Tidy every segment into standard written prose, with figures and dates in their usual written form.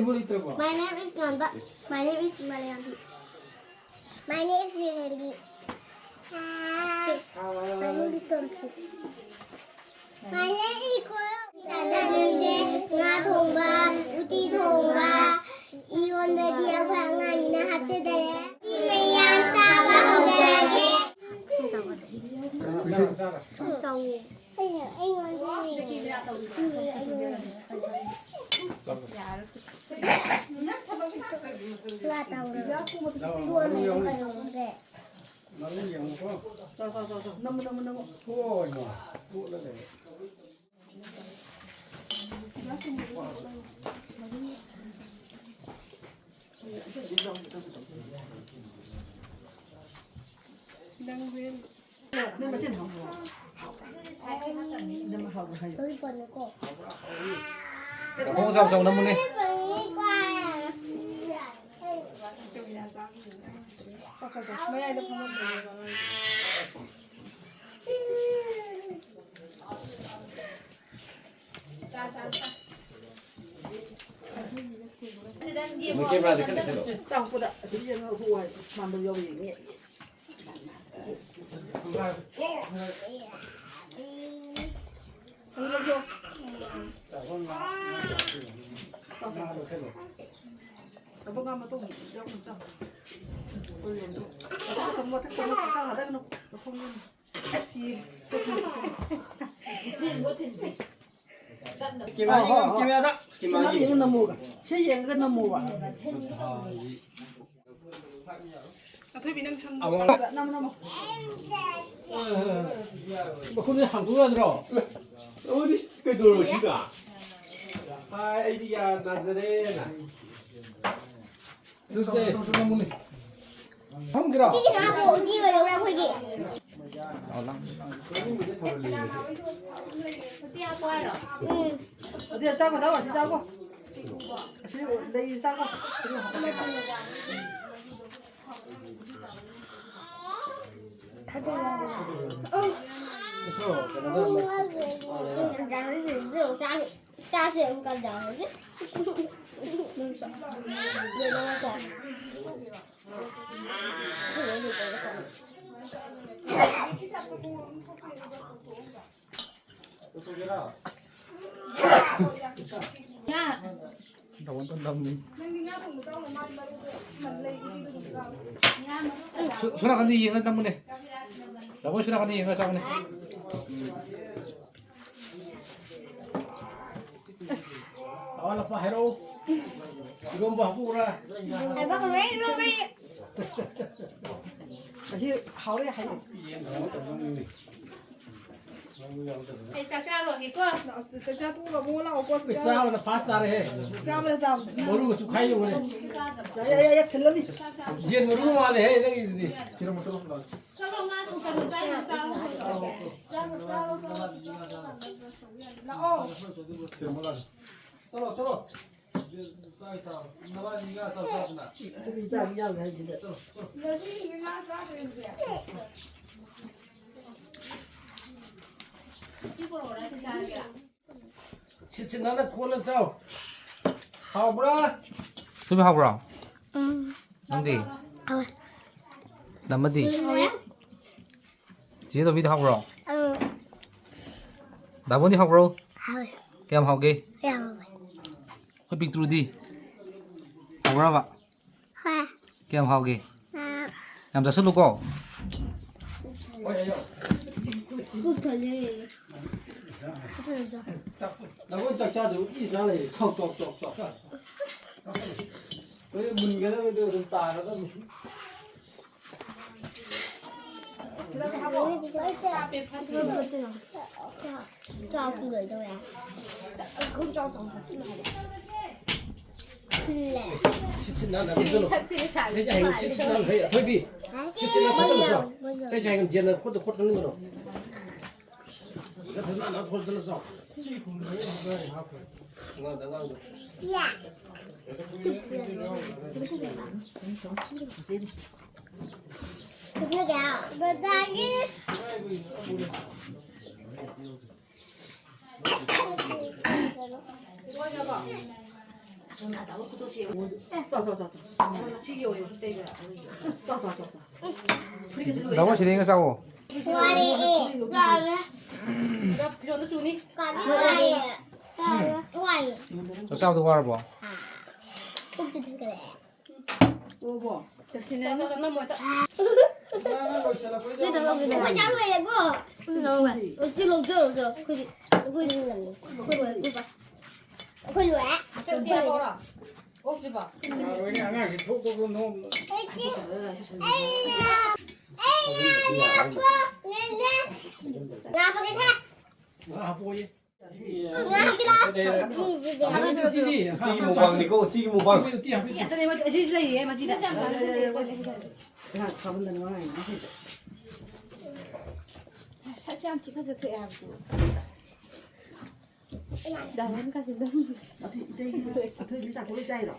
My name is Nanda. My name is Malayanti. My name is Yeri. My name is Tonsi. My name is Koyo. Chathagre, nga thongba, uti thongba. Iyon the dia phangani na Chathagre. Imayan taba hongage. không sao xong năm đi mình kêu ra thì cái này sẽ trong cô đã sử dụng nó thu hồi mà mình vô bị nghiện không ngon mà tôi không sao tôi liền thôi không mua thằng nó cao ở đây nó không nên thì kim đó kim gì nó mua cả xây dựng cái nó mua à thôi bị năng chăm năm mà không biết hàng túi rồi 어디 그 돌로시가 아이디야 나즈레나 진짜 소소나무네 형기라 Đi nào đi vào đâu ra quay kì. 어디야 짜고 나와 짜고 내 짜고 Cha thì không cần đời chứ. Để nó còn. đâu có tâm đi 수락 안 돼, 이거 때문에. 나고 수락 안 돼, 이거 때문에. 나와라 봐, 해로. 이건 뭐 하고 그래. Ai bắt lấy luôn đi. 다시 하루에 한 Thầy chào cha rồi thì cơ. 진짜 또 뭐라 오고 그 짜오나 파스타를 해. 짜면서 싸움 모르고 쭉 가요 그래. 야야야 틀렸니 이제 모르고 말해 해, 내기. 이런 거 좀. Sao không ăn cũng cần phải làm sao 서로 서로. 나와니가 더 좋다. 이장 해주네 이거로 오라 진짜 하게. 치치 나는 콜라 짜오. 하오브라. 수비 하오브라. nanti nama di chỉ tôi biết học rồi đã muốn đi học rồi các em học đi hơi bị trù đi học ra vậy các em học đi làm ra sức lúc cổ 나 혼자 자도 이상해 척척척척 왜 문게는 좀 따라가 cho người thôi à? Không cho sống thật là 치치 나는 이걸로 제 자기는 치치 나는 해요 회비 치치 나 가져서 제 자기는 이제는 코드 코드 하는 거로 이거 하나 나 코드 들어서 dạ Cái gạo, cái da kia. 손하다고 그것이 자자자 지겨워요 그때 이거 자자자자 그렇게 줄로 나머지 되는 거 싸워. 와리 와리 야 비료도 주니 와리 와리 저 싸워도 와라 봐. 꼭지 그래 오버 대신에 자자자 넘어다 나는 거 있잖아. 그거 잡으려고 그거 어디로 그지 그거 왜 좀 뛰어봐라 오지 봐 그냥 안 하게 톡톡 너무. 나보게 띠기 모방 이거 띠기 모방. 근데 뭐 제일 이해 맞지다 가본 데는 와 살짝 찍어서 돼야 하고. 나만 가신다. 어떻게 진짜 고리 짜이로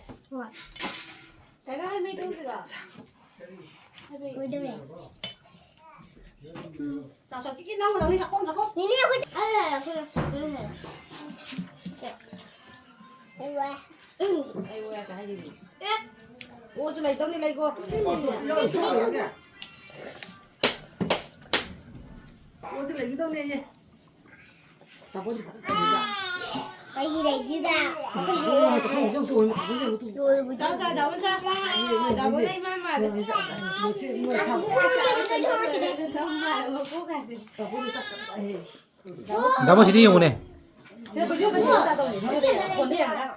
내가 할머니 동수가. 왜 그래 자자 끼끼 나온 거 너네 잡고 니네 그 아야 왜 아이고야 가야지 오지 마 이동네 마 이거 오지 마 이동네 나 보지 마 이기다 자자 나 혼자. 나보다 이만만. 정말 먹고 가지. 나머지 되는 거네. 제가 보죠 자동이 본대야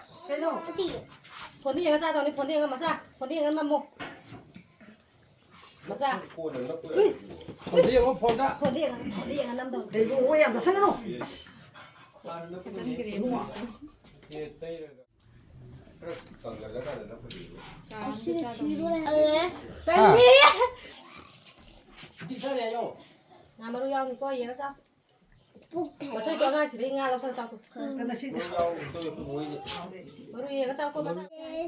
본대가 자동이 본대가 맞아 본대가 남모 맞아 어디 이거 본다. 본대가 남동 이거 오야 나 살려놓 나무로 야오니 거 얘가 자 어떻게 저가 지리 nga lo sao chọc cái này xin rồi 얘가 chọc cô 맞아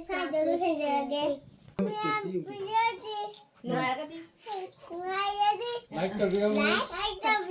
사이드로 생각해 불려야지 나야 cái đi 나야지 마이크 그냥 나이스